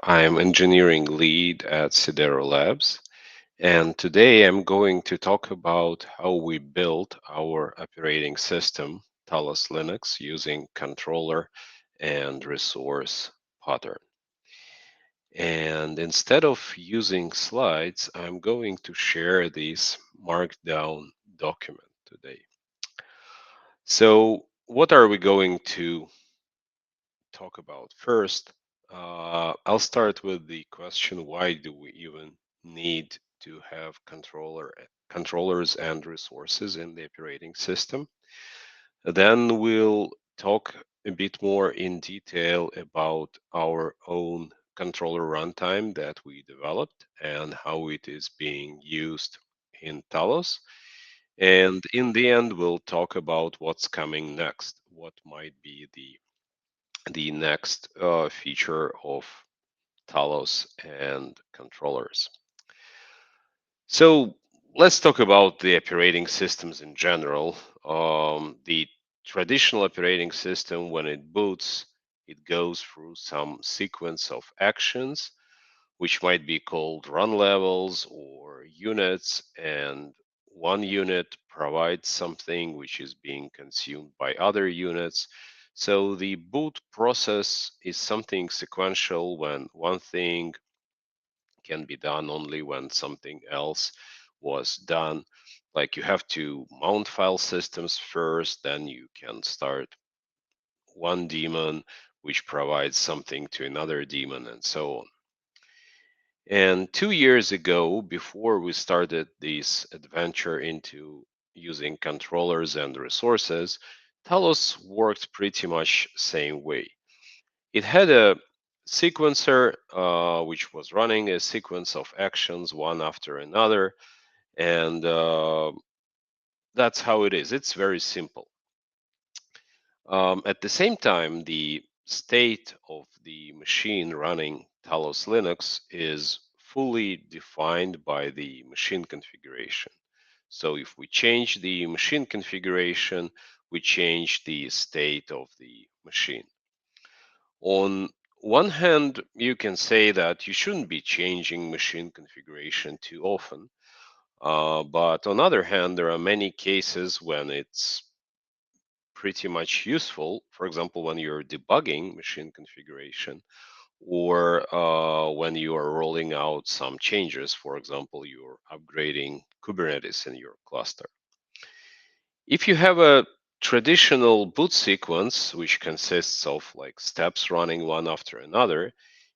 I'm engineering lead at Sidero Labs, and today I'm going to talk about how we built our operating system, Talos Linux, using controller and resource pattern. And instead of using slides, I'm going to share this markdown document today. So, what are we going to talk about? First, I'll start with the question, why do we even need to have controllers and resources in the operating system? Then we'll talk a bit more in detail about our own controller runtime that we developed and how it is being used in Talos. And in the end, we'll talk about what's coming next, what might be the next feature of Talos and controllers. So let's talk about the operating systems in general. The traditional operating system, when it boots, it goes through some sequence of actions, which might be called run levels or units, and one unit provides something which is being consumed by other units. So the boot process is something sequential when one thing can be done only when something else was done. Like you have to mount file systems first, then you can start one daemon which provides something to another daemon and so on. And 2 years ago, before we started this adventure into using controllers and resources, Talos worked pretty much same way. It had a sequencer which was running a sequence of actions one after another, and that's how it is. It's very simple. At the same time, the state of the machine running Talos Linux is fully defined by the machine configuration. So if we change the machine configuration, we change the state of the machine. On one hand, you can say that you shouldn't be changing machine configuration too often. But on the other hand, there are many cases when it's pretty much useful. For example, when you're debugging machine configuration or when you are rolling out some changes. For example, you're upgrading Kubernetes in your cluster. If you have a traditional boot sequence, which consists of like steps running one after another,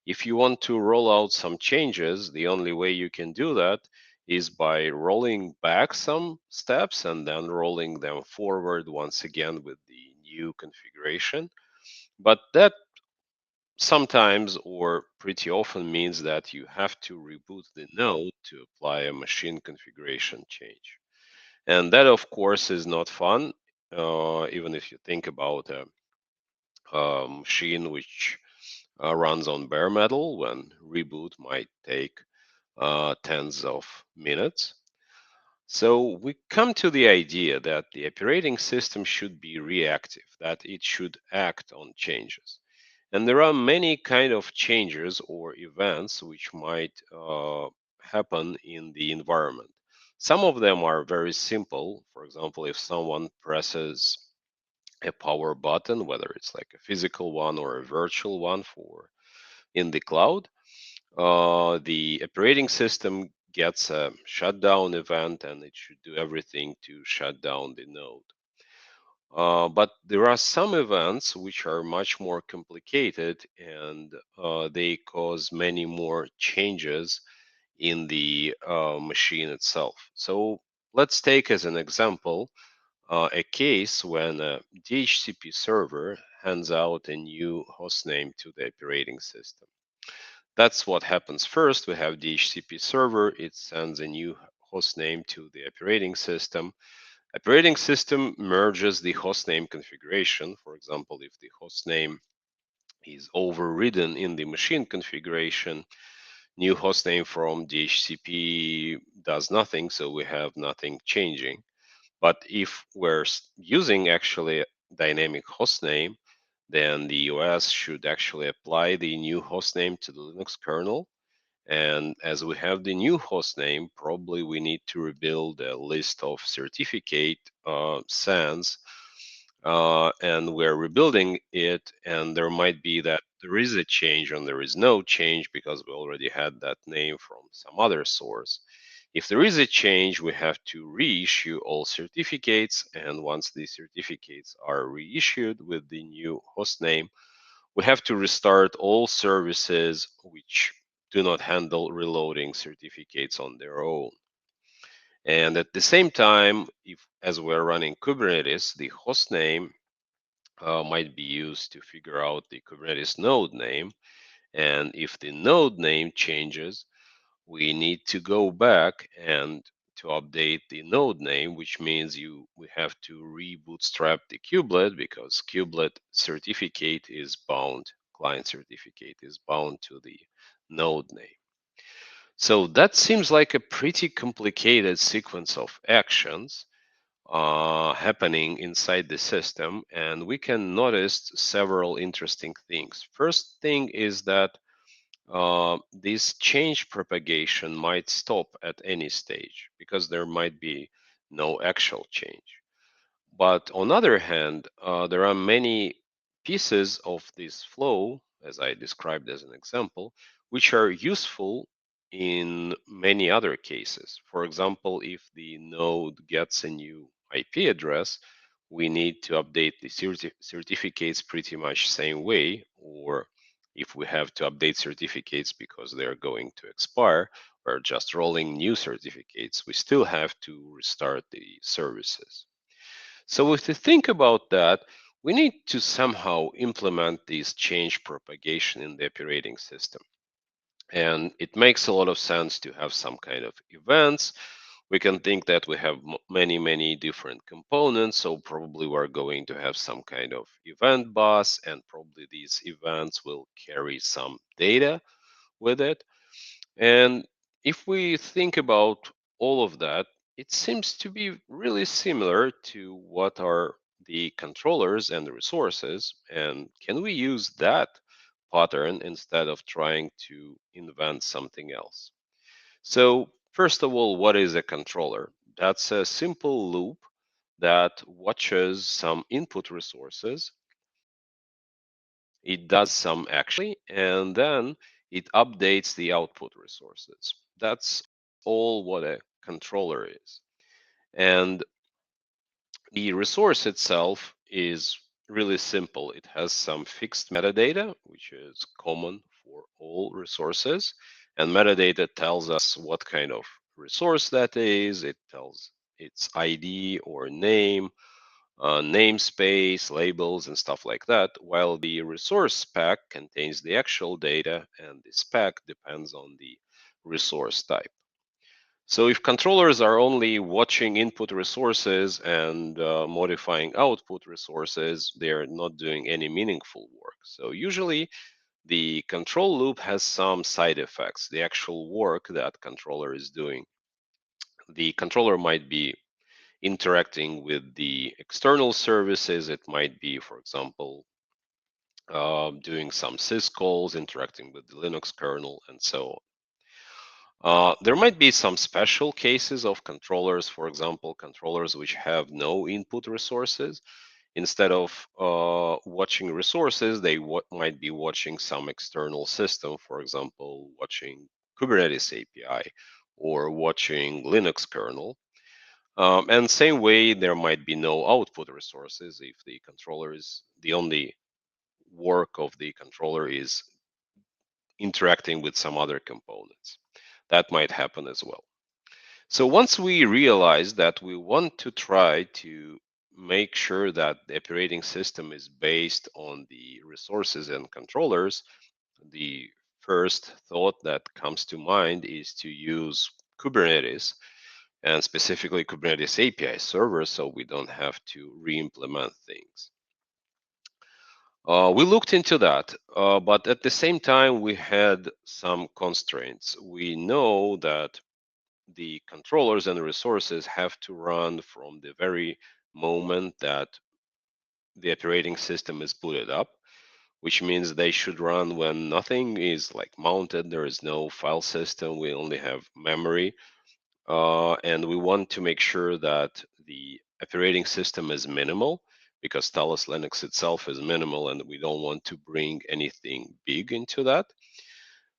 if you want to roll out some changes, the only way you can do that is by rolling back some steps and then rolling them forward once again with the new configuration. But that sometimes or pretty often means that you have to reboot the node to apply a machine configuration change. And that, of course, is not fun, even if you think about a machine which runs on bare metal, when reboot might take tens of minutes. So we come to the idea that the operating system should be reactive, that it should act on changes. And there are many kind of changes or events which might happen in the environment. Some of them are very simple. For example, if someone presses a power button, whether it's like a physical one or a virtual one for in the cloud, the operating system gets a shutdown event and it should do everything to shut down the node. But there are some events which are much more complicated and they cause many more changes in the machine itself. So let's take as an example a case when a DHCP server hands out a new hostname to the operating system. That's what happens first. We have DHCP server, it sends a new hostname to the operating system. Operating system merges the hostname configuration. For example, if the hostname is overridden in the machine configuration, new hostname from DHCP does nothing, so we have nothing changing. But if we're using actually dynamic hostname, then the OS should actually apply the new hostname to the Linux kernel. And as we have the new hostname, probably we need to rebuild a list of certificate SANs, and we're rebuilding it. And there might be that there is a change and there is no change because we already had that name from some other source. If there is a change, we have to reissue all certificates. And once these certificates are reissued with the new hostname, we have to restart all services which do not handle reloading certificates on their own. And at the same time, if as we're running Kubernetes, the hostname might be used to figure out the Kubernetes node name. And if the node name changes, we need to go back and to update the node name, which means we have to rebootstrap the kubelet because kubelet certificate is bound, client certificate is bound to the node name. So that seems like a pretty complicated sequence of actions happening inside the system, and we can notice several interesting things. First thing is that this change propagation might stop at any stage because there might be no actual change. But on the other hand, there are many pieces of this flow, as I described as an example, which are useful in many other cases. For example, if the node gets a new IP address, we need to update the certificates pretty much same way, or if we have to update certificates because they're going to expire, or just rolling new certificates, we still have to restart the services. So if we think about that, we need to somehow implement this change propagation in the operating system. And it makes a lot of sense to have some kind of events. We can think that we have many, many different components. So probably we're going to have some kind of event bus, and probably these events will carry some data with it. And if we think about all of that, it seems to be really similar to what are the controllers and the resources. And can we use that pattern instead of trying to invent something else? So, first of all, what is a controller? That's a simple loop that watches some input resources. It does some actually, and then it updates the output resources. That's all what a controller is. And the resource itself is really simple. It has some fixed metadata, which is common for all resources. And metadata tells us what kind of resource that is. It tells its ID or name, namespace, labels, and stuff like that, while the resource spec contains the actual data, and the spec depends on the resource type. So if controllers are only watching input resources and modifying output resources, they're not doing any meaningful work. So usually the control loop has some side effects, the actual work that controller is doing. The controller might be interacting with the external services. It might be, for example, doing some syscalls, interacting with the Linux kernel, and so on. There might be some special cases of controllers, for example, controllers which have no input resources. Instead of watching resources, they might be watching some external system, for example, watching Kubernetes API or watching Linux kernel. And same way, there might be no output resources if the controller is the only work of the controller is interacting with some other components. That might happen as well. So once we realize that we want to try to make sure that the operating system is based on the resources and controllers, the first thought that comes to mind is to use Kubernetes, and specifically Kubernetes API servers, so we don't have to re-implement things. We looked into that, but at the same time, we had some constraints. We know that the controllers and the resources have to run from the very moment that the operating system is booted up. which means they should run when nothing is like mounted. There is no file system. We only have memory. And we want to make sure that the operating system is minimal because Talos Linux itself is minimal and we don't want to bring anything big into that.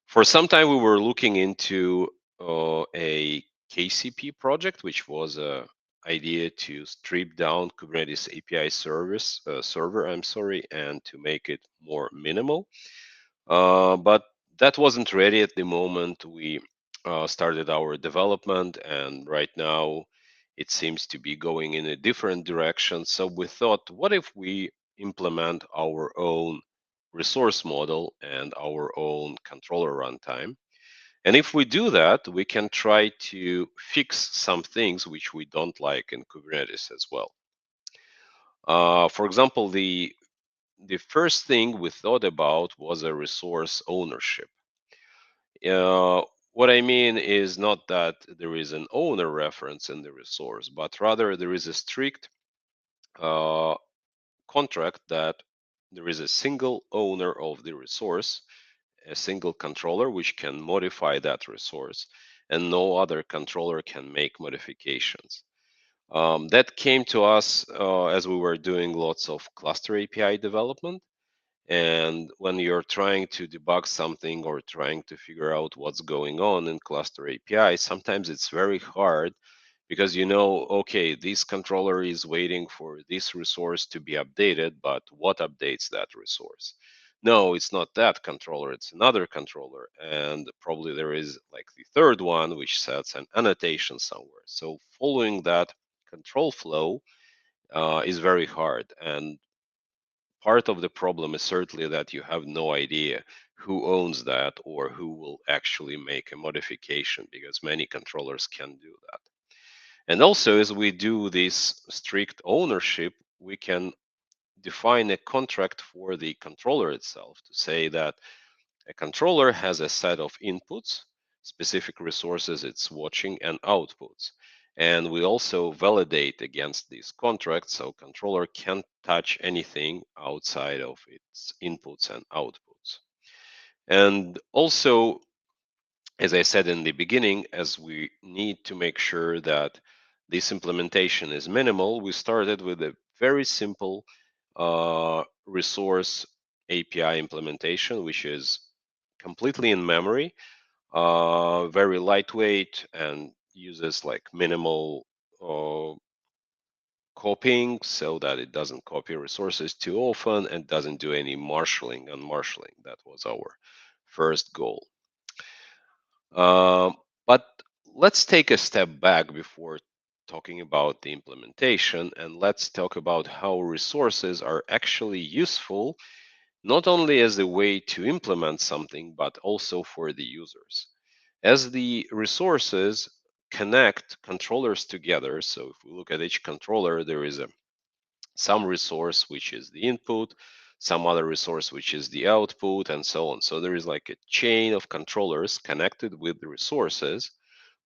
For some time, we were looking into a KCP project, which was a idea to strip down Kubernetes API server, and to make it more minimal. But that wasn't ready at the moment we started our development, and right now it seems to be going in a different direction. So we thought, what if we implement our own resource model and our own controller runtime? And if we do that, we can try to fix some things which we don't like in Kubernetes as well. For example, the first thing we thought about was a resource ownership. What I mean is not that there is an owner reference in the resource, but rather there is a strict uh, contract that there is a single owner of the resource, a single controller which can modify that resource, and no other controller can make modifications. That came to us as we were doing lots of cluster API development. And when you're trying to debug something or trying to figure out what's going on in cluster API, sometimes it's very hard because you know, okay, this controller is waiting for this resource to be updated, but what updates that resource? No, it's not that controller, it's another controller. And probably there is like the third one, which sets an annotation somewhere. So following that control flow is very hard. And part of the problem is certainly that you have no idea who owns that or who will actually make a modification because many controllers can do that. And also, as we do this strict ownership, we can define a contract for the controller itself to say that a controller has a set of inputs, specific resources it's watching, and outputs. And we also validate against these contracts so controller can't touch anything outside of its inputs and outputs. And also, as I said in the beginning, as we need to make sure that this implementation is minimal, we started with a very simple resource API implementation, which is completely in memory, very lightweight, and uses like minimal copying so that it doesn't copy resources too often and doesn't do any marshaling and marshaling. That was our first goal. But let's take a step back before talking about the implementation, and let's talk about how resources are actually useful, not only as a way to implement something, but also for the users. As the resources connect controllers together, so if we look at each controller, there is some resource which is the input, some other resource which is the output, and so on. So there is like a chain of controllers connected with the resources.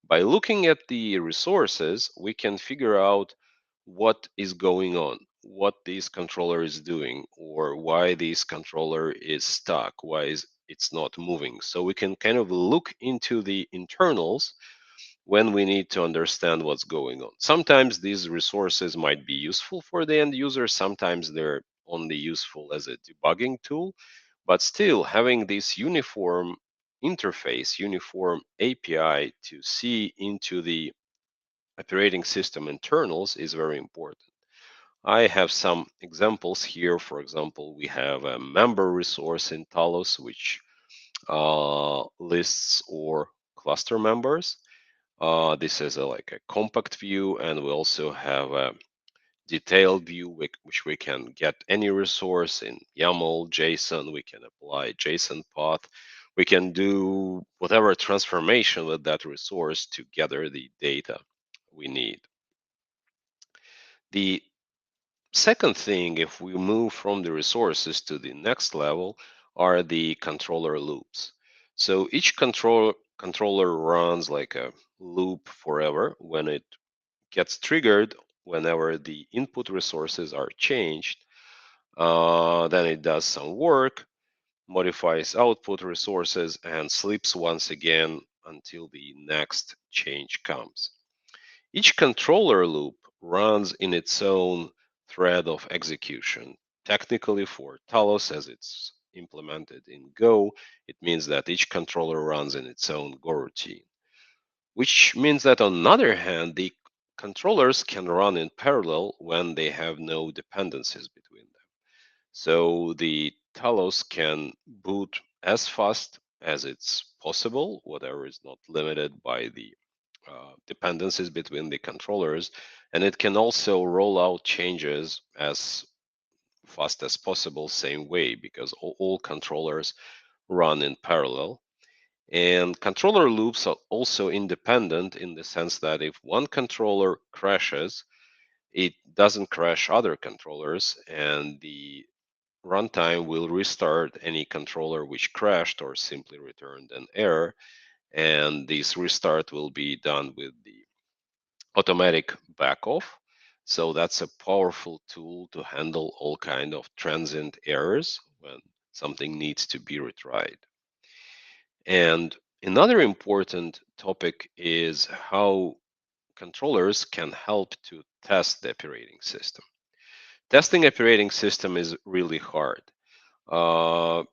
By looking at the resources, we can figure out what is going on, what this controller is doing, or why this controller is stuck, why is it's not moving. So we can kind of look into the internals when we need to understand what's going on. Sometimes these resources might be useful for the end user, sometimes they're only useful as a debugging tool, but still having this uniform interface, uniform API to see into the operating system internals is very important. I have some examples here. For example, we have a member resource in Talos, which lists or cluster members. This is like a compact view, and we also have a detailed view which we can get any resource in YAML, JSON. We can apply JSON path. We can do whatever transformation with that resource to gather the data we need. The second thing, if we move from the resources to the next level, are the controller loops. So each controller runs like a loop forever when it gets triggered whenever the input resources are changed. Then it does some work, modifies output resources, and sleeps once again until the next change comes. Each controller loop runs in its own thread of execution. Technically, for Talos, as it's implemented in Go, it means that each controller runs in its own Go routine, which means that on the other hand, the controllers can run in parallel when they have no dependencies between them. So the Talos can boot as fast as it's possible, whatever is not limited by the dependencies between the controllers, and it can also roll out changes as fast as possible, same way, because all controllers run in parallel. And controller loops are also independent in the sense that if one controller crashes, it doesn't crash other controllers, and the runtime will restart any controller which crashed or simply returned an error. And this restart will be done with the automatic backoff. So that's a powerful tool to handle all kind of transient errors when something needs to be retried. And another important topic is how controllers can help to test the operating system. Testing operating system is really hard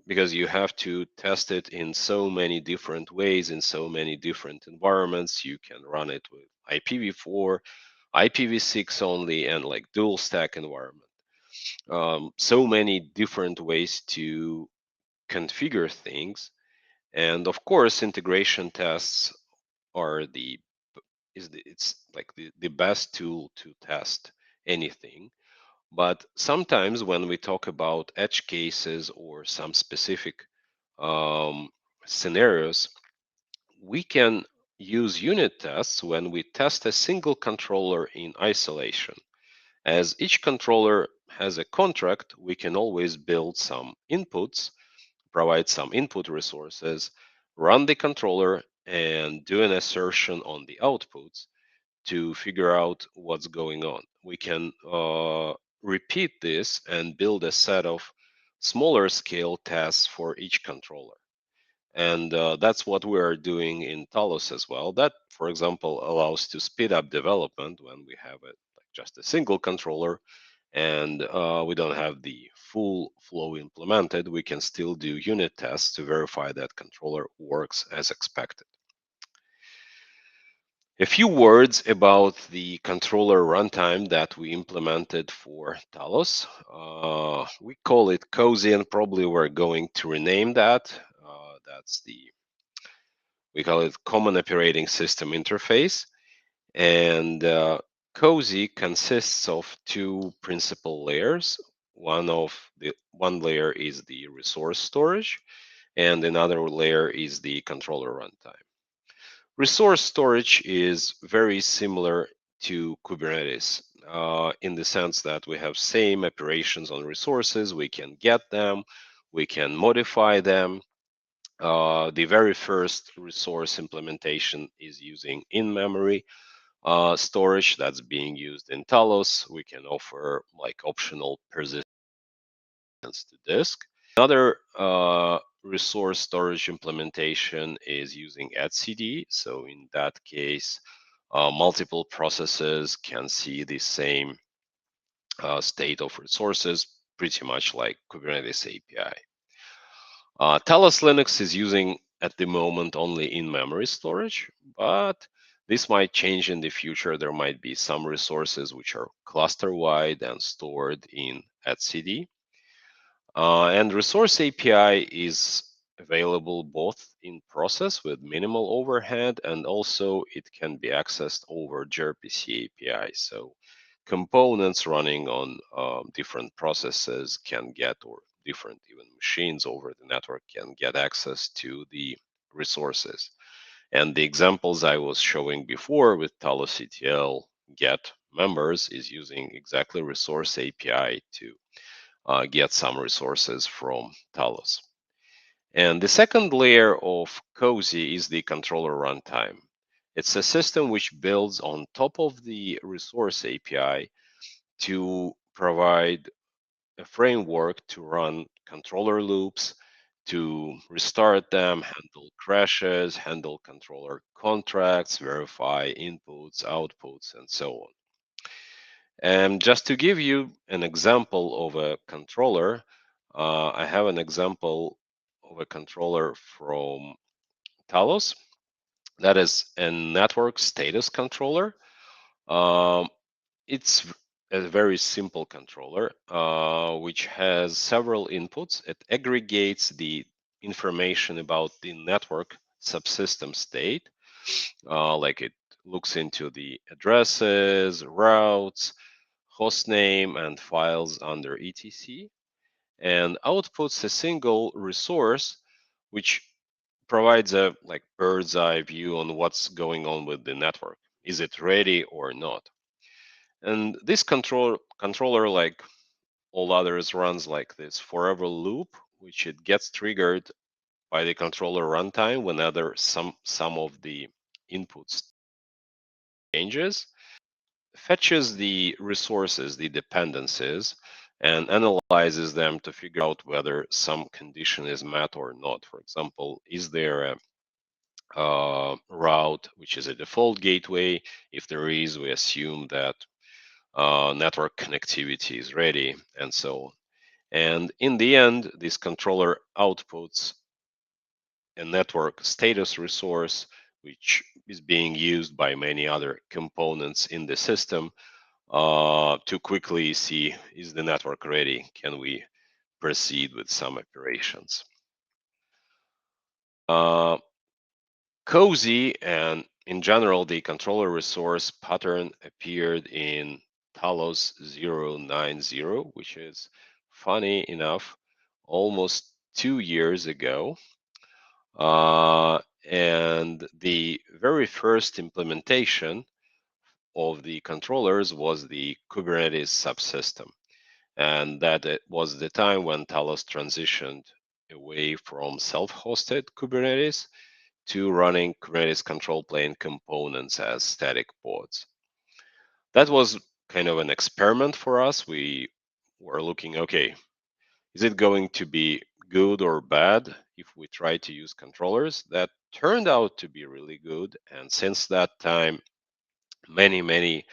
because you have to test it in so many different ways, in so many different environments. You can run it with IPv4, IPv6 only, and like dual stack environment. So many different ways to configure things. And of course, integration tests are it's like the best tool to test anything. But sometimes when we talk about edge cases or some specific um, scenarios, we can use unit tests when we test a single controller in isolation. As each controller has a contract, we can always build some inputs, provide some input resources, run the controller, and do an assertion on the outputs to figure out what's going on. We can repeat this and build a set of smaller scale tests for each controller. And that's what we are doing in Talos as well. That, for example, allows to speed up development when we have it like just a single controller and we don't have the full flow implemented. We can still do unit tests to verify that controller works as expected. A few words about the controller runtime that we implemented for Talos. We call it Cozy, and probably we're going to rename that. That's we call it Common Operating System Interface. And Cozy consists of two principal layers. One layer is the resource storage, and another layer is the controller runtime. Resource storage is very similar to Kubernetes in the sense that we have same operations on resources. We can get them, we can modify them. The very first resource implementation is using in-memory storage that's being used in Talos. We can offer like optional persistence to disk. Another resource storage implementation is using etcd. So in that case, multiple processes can see the same state of resources, pretty much like Kubernetes API. Talos Linux is using at the moment only in-memory storage, but this might change in the future. There might be some resources which are cluster-wide and stored in etcd. And Resource API is available both in process with minimal overhead, and also it can be accessed over gRPC API. So components running on different processes can get, or different even machines over the network can get access to the resources. And the examples I was showing before with Talos ETL get members is using exactly Resource API to get some resources from Talos. And the second layer of Cozy is the controller runtime. It's a system which builds on top of the resource API to provide a framework to run controller loops, to restart them, handle crashes, handle controller contracts, verify inputs, outputs, and so on. And just to give you an example of a controller, I have an example of a controller from Talos. That is a network status controller. Um, it's a very simple controller, which has several inputs. It aggregates the information about the network subsystem state, like it looks into the addresses, routes, host name, and files under etc, and outputs a single resource, which provides a like bird's eye view on what's going on with the network. Is it ready or not? And this controller, like all others, runs like this forever loop, which it gets triggered by the controller runtime whenever some of the inputs changes, fetches the resources, the dependencies, and analyzes them to figure out whether some condition is met or not. For example, is there a route which is a default gateway? If there is, we assume that network connectivity is ready, and so on. And in the end, this controller outputs a network status resource, which is being used by many other components in the system to quickly see, is the network ready? Can we proceed with some operations? Uh, Cozy and in general, the controller resource pattern appeared in Talos 090, which is funny enough, almost 2 years ago. And the very first implementation of the controllers was the Kubernetes subsystem. And that it was the time when Talos transitioned away from self-hosted Kubernetes to running Kubernetes control plane components as static pods. That was kind of an experiment for us. We were looking, okay, is it going to be good or bad if we try to use controllers? That turned out to be really good. And since that time, many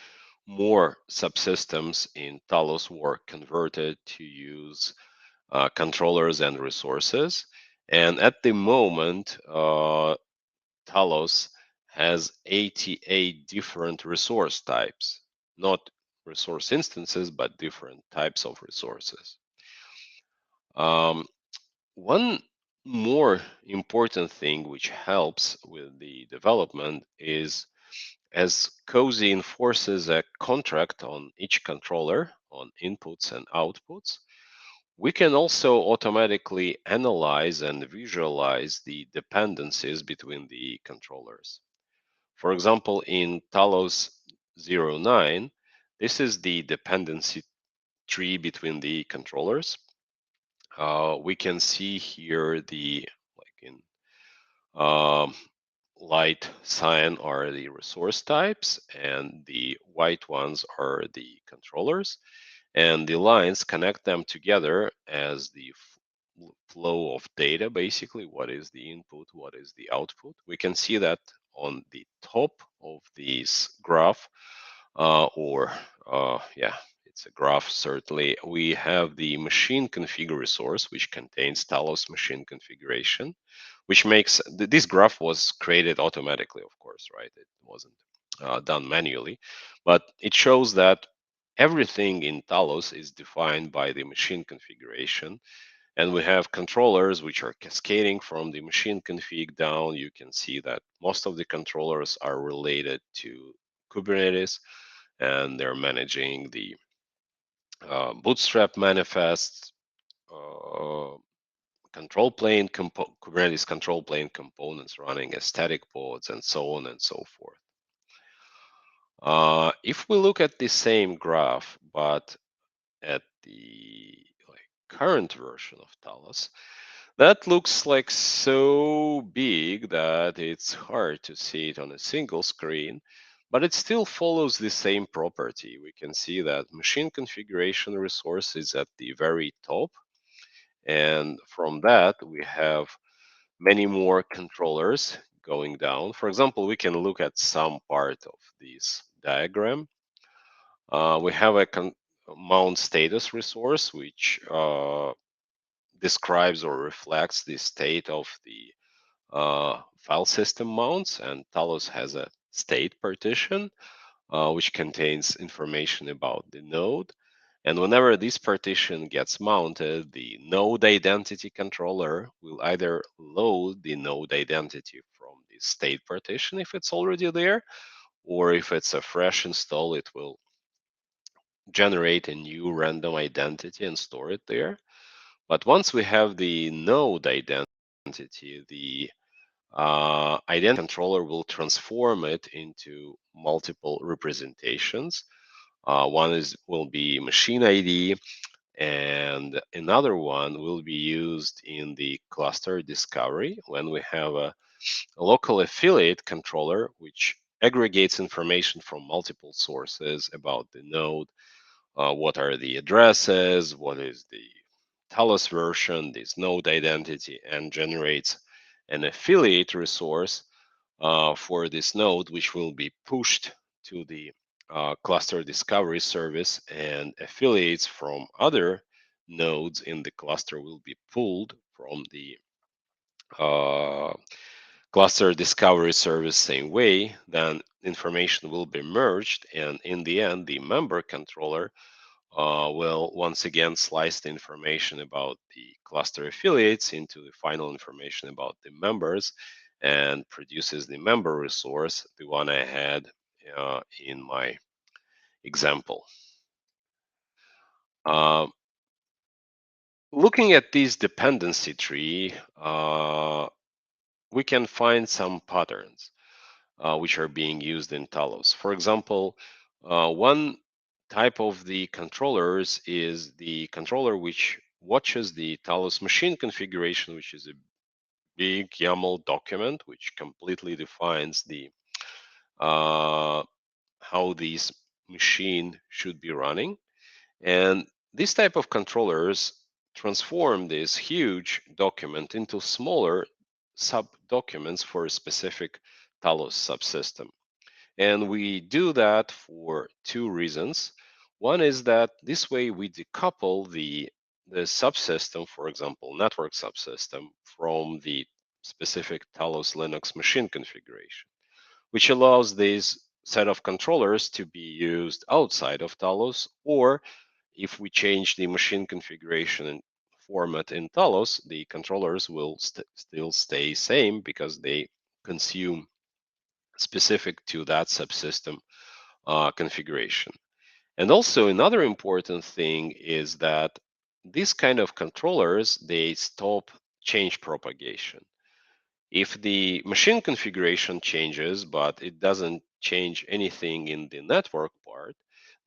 more subsystems in Talos were converted to use controllers and resources. And at the moment, Talos has 88 different resource types, not resource instances, but different types of resources. Um, One more important thing which helps with the development is as Cozy enforces a contract on each controller on inputs and outputs, we can also automatically analyze and visualize the dependencies between the controllers. For example, in Talos 09, this is the dependency tree between the controllers. We can see here the like in um, light cyan are the resource types and the white ones are the controllers, and the lines connect them together as the flow of data, basically what is the input, what is the output. We can see that on the top of this graph, or yeah, it's a graph certainly. We have the machine config resource, which contains Talos machine configuration, which makes this graph was created automatically, of course, right? It wasn't done manually, but it shows that everything in Talos is defined by the machine configuration. And we have controllers which are cascading from the machine config down. You can see that most of the controllers are related to Kubernetes, and they're managing the Bootstrap manifests, uh, Kubernetes control plane components running as static pods, and so on and so forth. If we look at the same graph, but at the current version of Talos, that looks like so big that it's hard to see it on a single screen. But it still follows the same property. We can see that machine configuration resource is at the very top. And from that, we have many more controllers going down. For example, we can look at some part of this diagram. We have a mount status resource, which describes or reflects the state of the file system mounts, and Talos has a state partition, which contains information about the node. And whenever this partition gets mounted, the node identity controller will either load the node identity from the state partition if it's already there, or if it's a fresh install, it will generate a new random identity and store it there. But once we have the node identity, the identity controller will transform it into multiple representations. One will be machine ID, and another one will be used in the cluster discovery when we have a local affiliate controller which aggregates information from multiple sources about the node. What are the addresses? What is the Talos version, this node identity, and generates an affiliate resource for this node, which will be pushed to the cluster discovery service, and affiliates from other nodes in the cluster will be pulled from the uh, cluster discovery service same way. Then information will be merged, and in the end, the member controller will once again slice the information about the cluster affiliates into the final information about the members and produces the member resource, the one I had in my example. Uh, Looking at this dependency tree, we can find some patterns which are being used in Talos. For example, one type of the controllers is the controller which watches the Talos machine configuration, which is a big YAML document which completely defines the how this machine should be running. And this type of controllers transform this huge document into smaller sub documents for a specific Talos subsystem. And we do that for two reasons. One is that this way we decouple the subsystem, for example, network subsystem, from the specific Talos Linux machine configuration, which allows this set of controllers to be used outside of Talos, or if we change the machine configuration and format in Talos, the controllers will still stay same because they consume specific to that subsystem configuration. And also another important thing is that these kind of controllers, they stop change propagation. If the machine configuration changes, but it doesn't change anything in the network part,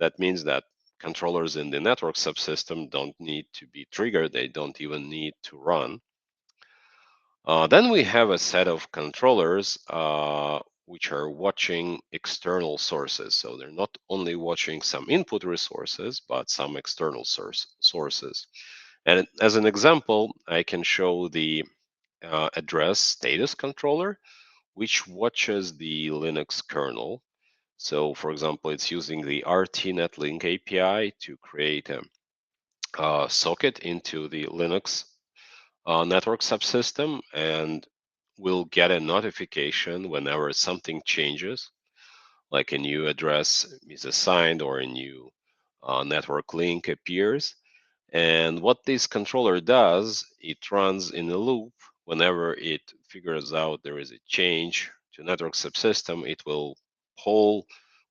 that means that controllers in the network subsystem don't need to be triggered. They don't even need to run. Then we have a set of controllers which are watching external sources. So they're not only watching some input resources, but some external sources. And as an example, I can show the address status controller, which watches the Linux kernel. So for example, it's using the RT-Netlink API to create a socket into the Linux network subsystem, and will get a notification whenever something changes, like a new address is assigned or a new network link appears. And what this controller does, it runs in a loop. Whenever it figures out there is a change to network subsystem, it will pull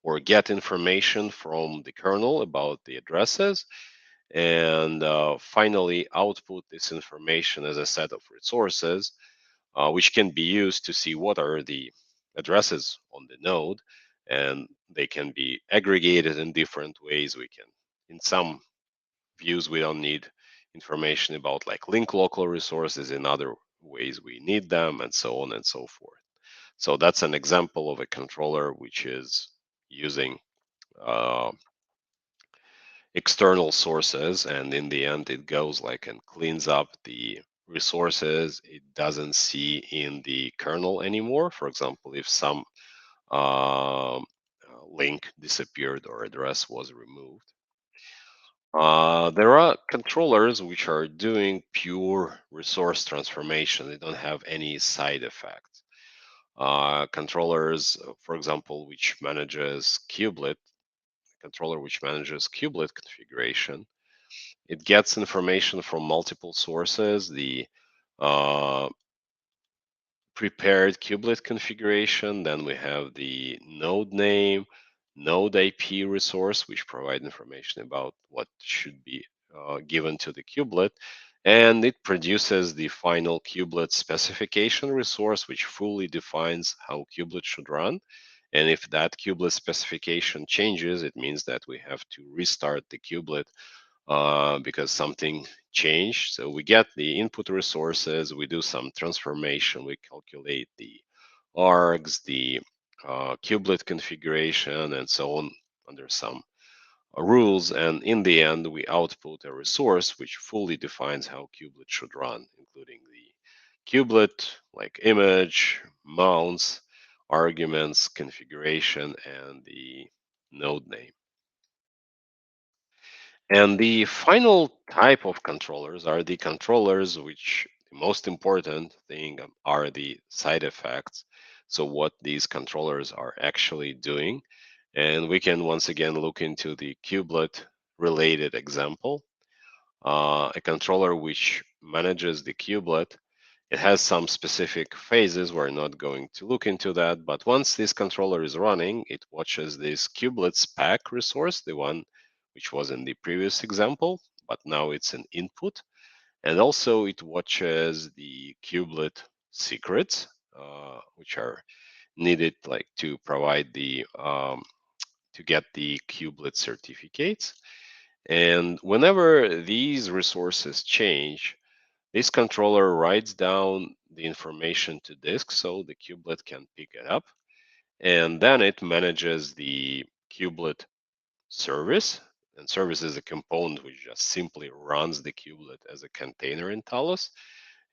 or get information from the kernel about the addresses, and finally output this information as a set of resources, which can be used to see what are the addresses on the node, and they can be aggregated in different ways. We can, in some views, we don't need information about like link local resources. In other ways, we need them, and so on and so forth. So that's an example of a controller which is using uh, external sources, and in the end it goes like and cleans up the resources it doesn't see in the kernel anymore. For example, if some link disappeared or address was removed. There are controllers which are doing pure resource transformation. They don't have any side effects. Controllers, for example, which manages Cubelet, controller which manages Cubelet configuration, it gets information from multiple sources. The uh, prepared kubelet configuration. Then we have the node name, node IP resource, which provide information about what should be given to the kubelet. And it produces the final kubelet specification resource, which fully defines how kubelet should run. And if that kubelet specification changes, it means that we have to restart the kubelet because something changed. So we get the input resources, we do some transformation, we calculate the args, the kubelet configuration, and so on under some rules. And in the end, we output a resource which fully defines how kubelet should run, including the kubelet, like image, mounts, arguments, configuration, and the node name. And the final type of controllers are the controllers which the most important thing are the side effects. So what these controllers are actually doing. And we can once again look into the kubelet related example. A controller which manages the kubelet, it has some specific phases. We're not going to look into that. But once this controller is running, it watches this kubelet spec resource, the one which was in the previous example, but now it's an input. And also it watches the kubelet secrets, which are needed like to provide the to get the kubelet certificates. And whenever these resources change, this controller writes down the information to disk so the kubelet can pick it up. And then it manages the kubelet service. And service is a component which just simply runs the kubelet as a container in Talos.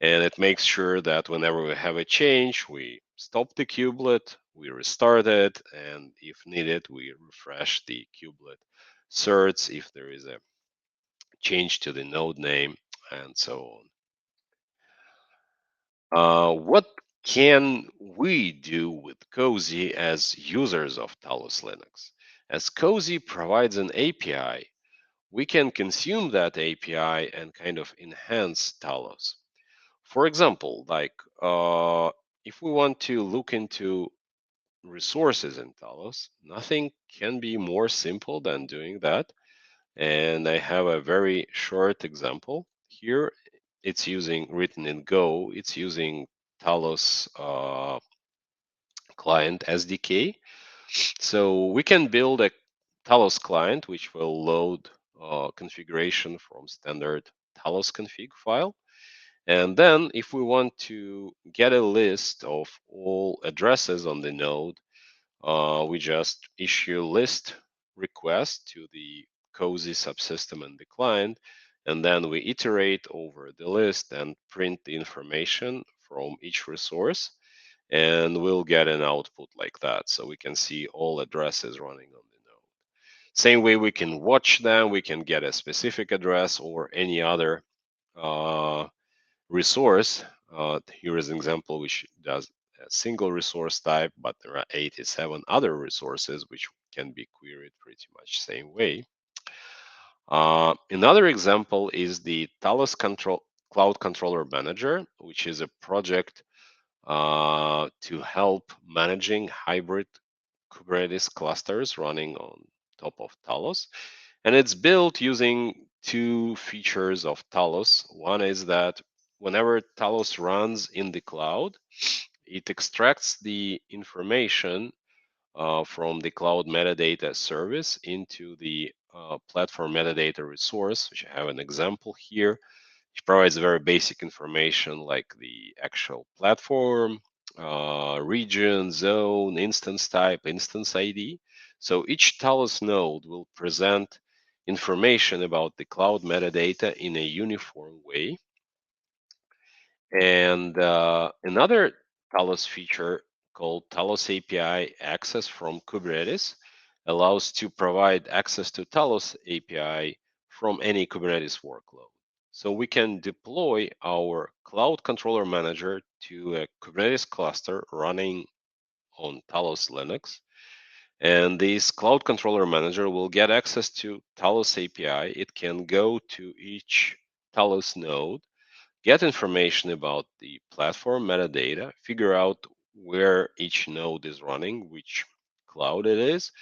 And it makes sure that whenever we have a change, we stop the kubelet, we restart it, and if needed, we refresh the kubelet certs if there is a change to the node name, and so on. What can we do with Cozy as users of Talos Linux? As Cozy provides an API, we can consume that API and kind of enhance Talos. For example, like if we want to look into resources in Talos, nothing can be more simple than doing that. And I have a very short example here. It's using written in Go. It's using Talos client SDK. So we can build a Talos client which will load configuration from standard Talos config file. And then if we want to get a list of all addresses on the node, we just issue list request to the cozy subsystem and the client, and then we iterate over the list and print the information from each resource, and we'll get an output like that. So we can see all addresses running on the node. Same way we can watch them, we can get a specific address or any other uh, resource. Here is an example which does a single resource type, but there are 87 other resources which can be queried pretty much same way. Another example is the Talos Cloud Controller Manager, which is a project to help managing hybrid Kubernetes clusters running on top of Talos. And it's built using two features of Talos. One is that whenever Talos runs in the cloud, it extracts the information from the cloud metadata service into the platform metadata resource, which I have an example here. It provides very basic information like the actual platform, region, zone, instance type, instance ID. So each Talos node will present information about the cloud metadata in a uniform way. And another Talos feature called Talos API access from Kubernetes allows to provide access to Talos API from any Kubernetes workload. So we can deploy our cloud controller manager to a Kubernetes cluster running on Talos Linux. And this cloud controller manager will get access to Talos API. It can go to each Talos node, get information about the platform metadata, figure out where each node is running, which cloud it is,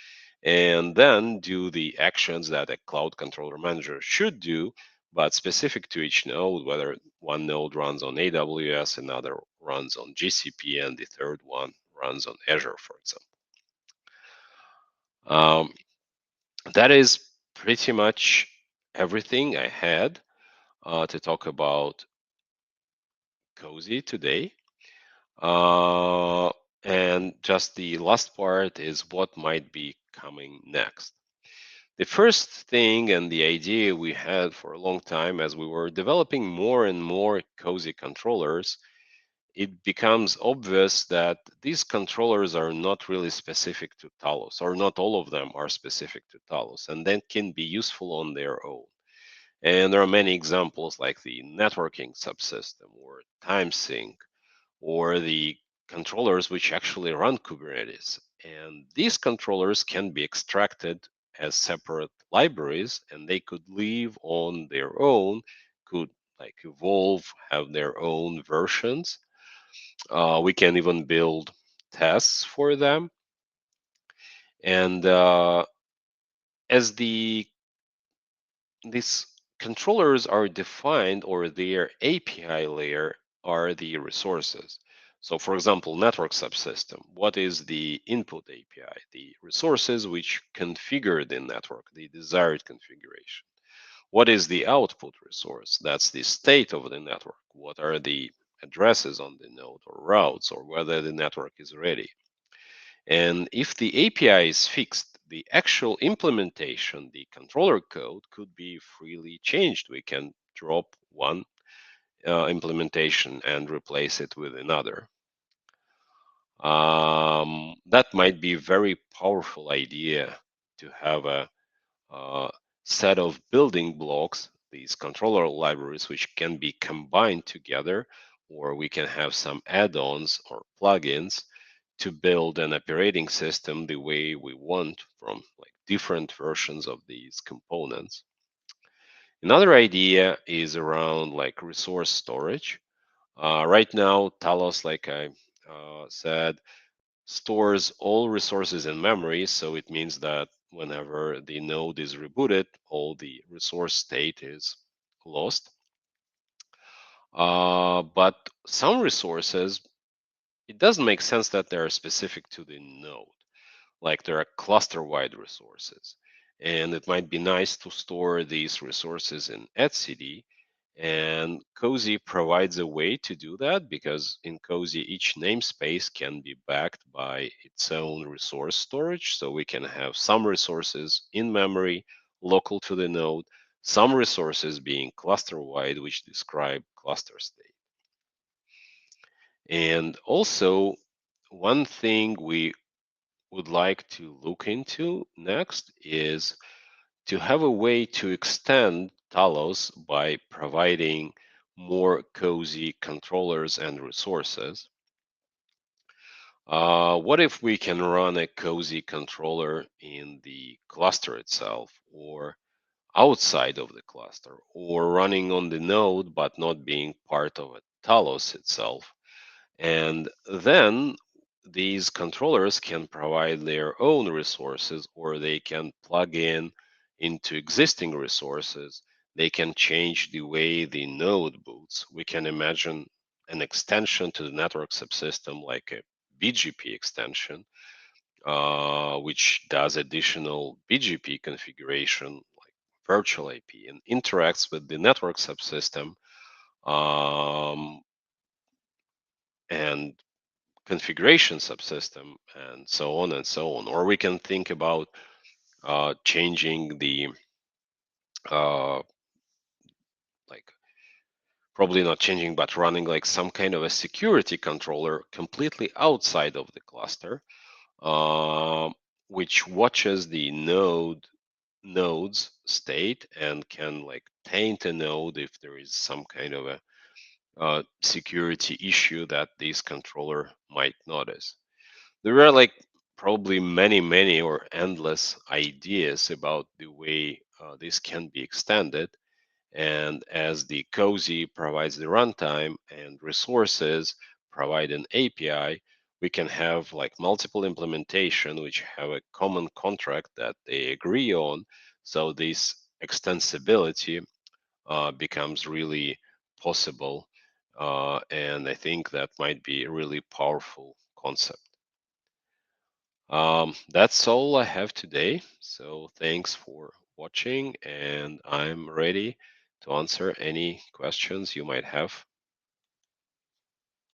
and then do the actions that a cloud controller manager should do, but specific to each node, whether one node runs on AWS, another runs on GCP, and the third one runs on Azure, for example. Um, that is pretty much everything I had to talk about Cozy today. And just the last part is what might be coming next. The first thing and the idea we had for a long time as we were developing more and more cozy controllers, it becomes obvious that these controllers are not really specific to Talos, or not all of them are specific to Talos, and then can be useful on their own. And there are many examples like the networking subsystem or time sync or the controllers which actually run Kubernetes. And these controllers can be extracted as separate libraries and they could live on their own, could like evolve, have their own versions. We can even build tests for them. And as these controllers are defined or their API layer are the resources. So for example, network subsystem, what is the input API? The resources which configure the network, the desired configuration. What is the output resource? That's the state of the network. What are the addresses on the node or routes or whether the network is ready? And if the API is fixed, the actual implementation, the controller code, could be freely changed. We can drop one implementation and replace it with another. That might be a very powerful idea to have a set of building blocks, these controller libraries, which can be combined together, or we can have some add-ons or plugins to build an operating system the way we want from like different versions of these components. Another idea is around like resource storage. Right now, Talos, like I said, stores all resources in memory. So it means that whenever the node is rebooted, all the resource state is lost. But some resources, it doesn't make sense that they're specific to the node. Like there are cluster-wide resources. And it might be nice to store these resources in etcd. And Cozy provides a way to do that because in Cozy, each namespace can be backed by its own resource storage. So we can have some resources in memory local to the node, some resources being cluster-wide, which describe cluster state. And also, one thing we would like to look into next is to have a way to extend Talos by providing more cozy controllers and resources. What if we can run a cozy controller in the cluster itself or outside of the cluster or running on the node but not being part of a Talos itself? And then these controllers can provide their own resources or they can plug in into existing resources. They can change the way the node boots. We can imagine an extension to the network subsystem like a BGP extension, which does additional BGP configuration like virtual IP and interacts with the network subsystem, and configuration subsystem, and so on and so on. Or we can think about changing the like probably not changing, but running like some kind of a security controller completely outside of the cluster, um, which watches the node's state and can like taint a node if there is some kind of a security issue that this controller might notice. There are like probably many or endless ideas about the way this can be extended. And as the cozy provides the runtime and resources provide an API, we can have like multiple implementation which have a common contract that they agree on. So this extensibility becomes really possible. And I think that might be a really powerful concept. That's all I have today. So thanks for watching, and I'm ready to answer any questions you might have.